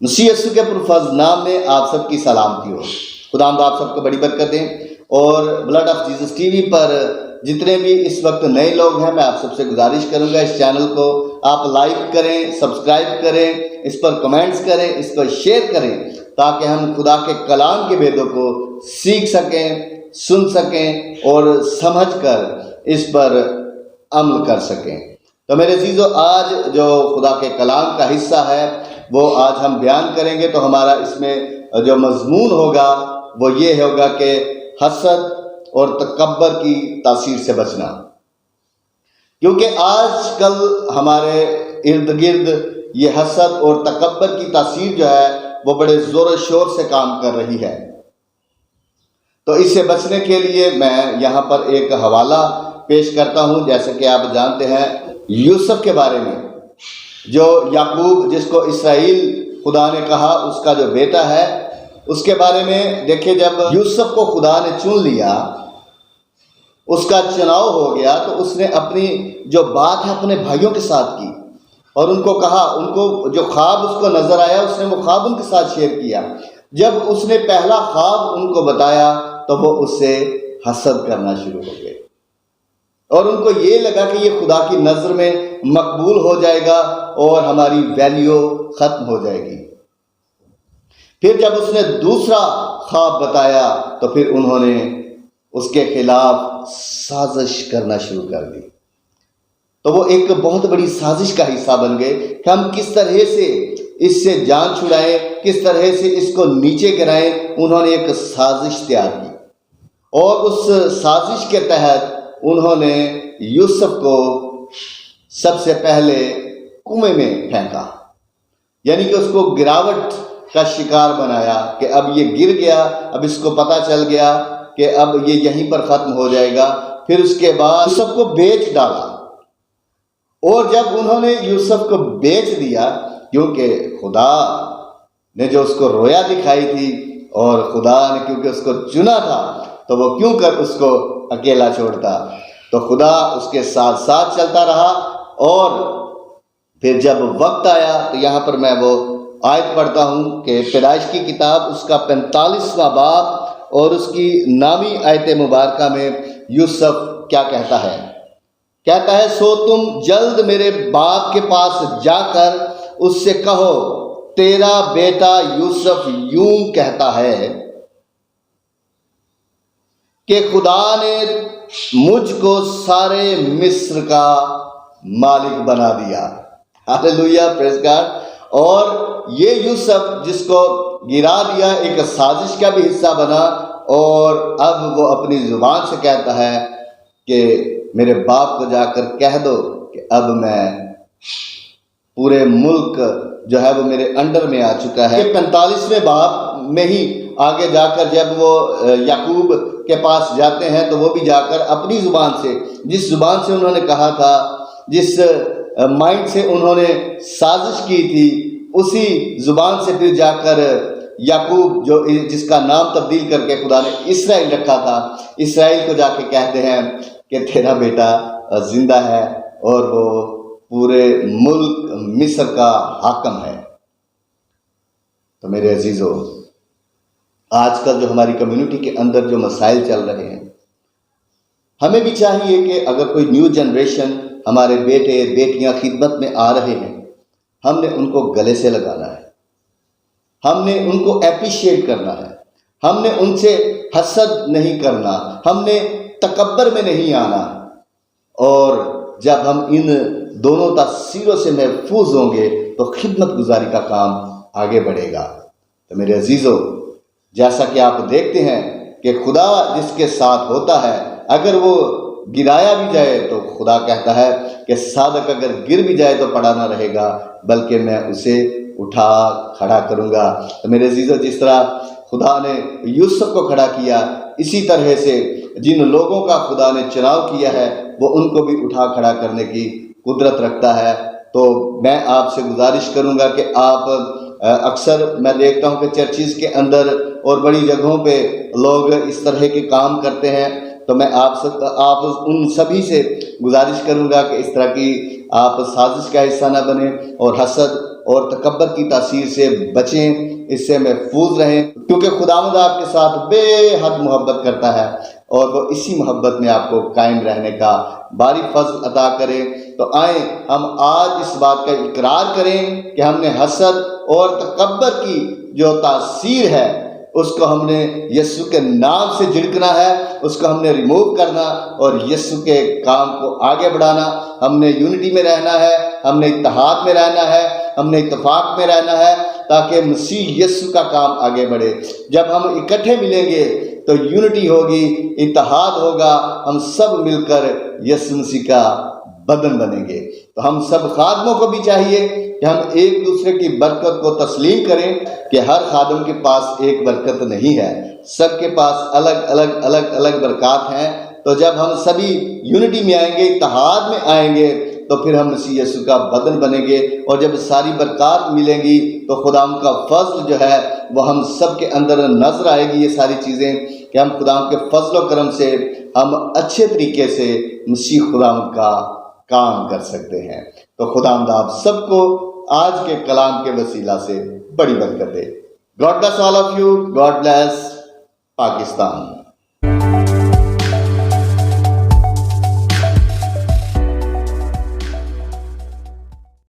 مسیح یسوع کے پرفضل نام میں آپ سب کی سلامتی ہو۔ خداوند آپ سب کو بڑی برکت دیں، اور blood of Jesus T V پر جتنے بھی اس وقت نئے لوگ ہیں، میں آپ سب سے گزارش کروں گا اس چینل کو آپ لائک کریں، سبسکرائب کریں، اس پر کمنٹس کریں، اس پر شیئر کریں، تاکہ ہم خدا کے کلام کے بیدوں کو سیکھ سکیں، سن سکیں اور سمجھ کر اس پر عمل کر سکیں۔ تو میرے عزیزو، آج جو خدا کے کلام کا حصہ ہے وہ آج ہم بیان کریں گے، تو ہمارا اس میں جو مضمون ہوگا وہ یہ ہوگا کہ حسد اور تکبر کی تاثیر سے بچنا۔ کیونکہ آج کل ہمارے ارد گرد یہ حسد اور تکبر کی تاثیر جو ہے وہ بڑے زور و شور سے کام کر رہی ہے۔ تو اس سے بچنے کے لیے میں یہاں پر ایک حوالہ پیش کرتا ہوں۔ جیسے کہ آپ جانتے ہیں یوسف کے بارے میں، جو یعقوب جس کو اسرائیل خدا نے کہا اس کا جو بیٹا ہے، اس کے بارے میں دیکھیں، جب یوسف کو خدا نے چن لیا، اس کا چناؤ ہو گیا، تو اس نے اپنی جو بات ہے اپنے بھائیوں کے ساتھ کی اور ان کو کہا، ان کو جو خواب اس کو نظر آیا اس نے وہ خواب ان کے ساتھ شیئر کیا۔ جب اس نے پہلا خواب ان کو بتایا تو وہ اس سے حسد کرنا شروع ہو گئے، اور ان کو یہ لگا کہ یہ خدا کی نظر میں مقبول ہو جائے گا اور ہماری ویلیو ختم ہو جائے گی۔ پھر جب اس نے دوسرا خواب بتایا تو پھر انہوں نے اس کے خلاف سازش کرنا شروع کر دی۔ تو وہ ایک بہت بڑی سازش کا حصہ بن گئے کہ ہم کس طرح سے اس سے جان چھڑائیں، کس طرح سے اس کو نیچے گرائیں۔ انہوں نے ایک سازش تیار کی، اور اس سازش کے تحت انہوں نے یوسف کو سب سے پہلے کنویں میں پھینکا، یعنی کہ اس کو گراوٹ کا شکار بنایا کہ اب یہ گر گیا، اب اس کو پتہ چل گیا کہ اب یہ یہیں پر ختم ہو جائے گا۔ پھر اس کے بعد یوسف کو بیچ ڈالا، اور جب انہوں نے یوسف کو بیچ دیا، کیونکہ خدا نے جو اس کو رویا دکھائی تھی اور خدا نے کیونکہ اس کو چنا تھا، تو وہ کیوں کر اس کو اکیلا چھوڑتا، تو خدا اس کے ساتھ ساتھ چلتا رہا۔ اور پھر جب وقت آیا تو یہاں پر میں وہ آیت پڑھتا ہوں کہ پیدائش کی کتاب اس کا 45واں باب اور اس کی نامی آیت مبارکہ میں یوسف کیا کہتا ہے؟ کہتا ہے، سو تم جلد میرے باپ کے پاس جا کر اس سے کہو، تیرا بیٹا یوسف یوں کہتا ہے کہ خدا نے مجھ کو سارے مصر کا مالک بنا دیا۔ ہاللیلویہ، پریز گاڈ۔ اور یہ یوسف جس کو گرا دیا ایک سازش کا بھی حصہ بنا، اور اب وہ اپنی زبان سے کہتا ہے کہ میرے باپ کو جا کر کہہ دو کہ اب میں پورے ملک جو ہے وہ میرے انڈر میں آ چکا ہے۔ 45ویں باب میں ہی آگے جا کر جب وہ یعقوب کے پاس جاتے ہیں تو وہ بھی جا کر اپنی زبان سے، جس زبان سے انہوں نے کہا تھا، جس مائنڈ سے انہوں نے سازش کی تھی، اسی زبان سے پھر جا کر یعقوب جس کا نام تبدیل کر کے خدا نے اسرائیل رکھا تھا، اسرائیل کو جا کے کہتے ہیں کہ تیرا بیٹا زندہ ہے اور وہ پورے ملک مصر کا حاکم ہے۔ تو میرے عزیزو، آج کل جو ہماری کمیونٹی کے اندر جو مسائل چل رہے ہیں، ہمیں بھی چاہیے کہ اگر کوئی نیو جنریشن، ہمارے بیٹے بیٹیاں خدمت میں آ رہے ہیں، ہم نے ان کو گلے سے لگانا ہے، ہم نے ان کو اپریشیٹ کرنا ہے، ہم نے ان سے حسد نہیں کرنا، ہم نے تکبر میں نہیں آنا، اور جب ہم ان دونوں تاثیروں سے محفوظ ہوں گے تو خدمت گزاری کا کام آگے بڑھے گا۔ تو میرے عزیزو، جیسا کہ آپ دیکھتے ہیں کہ خدا جس کے ساتھ ہوتا ہے، اگر وہ گرایا بھی جائے تو خدا کہتا ہے کہ صادق اگر گر بھی جائے تو پڑا نہ رہے گا، بلکہ میں اسے اٹھا کھڑا کروں گا۔ تو میرے عزیزو، جس طرح خدا نے یوسف کو کھڑا کیا، اسی طرح سے جن لوگوں کا خدا نے چناؤ کیا ہے وہ ان کو بھی اٹھا کھڑا کرنے کی قدرت رکھتا ہے۔ تو میں آپ سے گزارش کروں گا کہ آپ اکثر میں دیکھتا ہوں کہ چرچز کے اندر اور بڑی جگہوں پہ لوگ اس طرح کے کام کرتے ہیں، تو میں آپ ان سبھی سے گزارش کروں گا کہ اس طرح کی آپ سازش کا حصہ نہ بنیں اور حسد اور تکبر کی تاثیر سے بچیں، اس سے محفوظ رہیں، کیونکہ خداوند آپ کے ساتھ بے حد محبت کرتا ہے اور وہ اسی محبت میں آپ کو قائم رہنے کا باری فضل عطا کرے۔ تو آئیں ہم آج اس بات کا اقرار کریں کہ ہم نے حسد اور تکبر کی جو تاثیر ہے اس کو ہم نے یسوع کے نام سے جھڑکنا ہے، اس کو ہم نے ریموو کرنا اور یسوع کے کام کو آگے بڑھانا۔ ہم نے یونٹی میں رہنا ہے، ہم نے اتحاد میں رہنا ہے، ہم نے اتفاق میں رہنا ہے، تاکہ مسیح یسوع کا کام آگے بڑھے۔ جب ہم اکٹھے ملیں گے تو یونٹی ہوگی، اتحاد ہوگا، ہم سب مل کر یسوع مسیح کا بدن بنیں گے۔ تو ہم سب خادموں کو بھی چاہیے کہ ہم ایک دوسرے کی برکت کو تسلیم کریں کہ ہر خادم کے پاس ایک برکت نہیں ہے، سب کے پاس الگ الگ برکات ہیں۔ تو جب ہم سبھی یونٹی میں آئیں گے، اتحاد میں آئیں گے، تو پھر ہم مسیح یسوع کا بدن بنیں گے، اور جب ساری برکات ملیں گی تو خدا کا فضل جو ہے وہ ہم سب کے اندر نظر آئے گی۔ یہ ساری چیزیں کہ ہم خدا کے فضل و کرم سے ہم اچھے طریقے سے مسیح خدا کا کام کر سکتے ہیں۔ تو خدا آپ سب کو آج کے کلام کے وسیلہ سے بڑی برکت دے۔ God bless all of you, God bless Pakistan.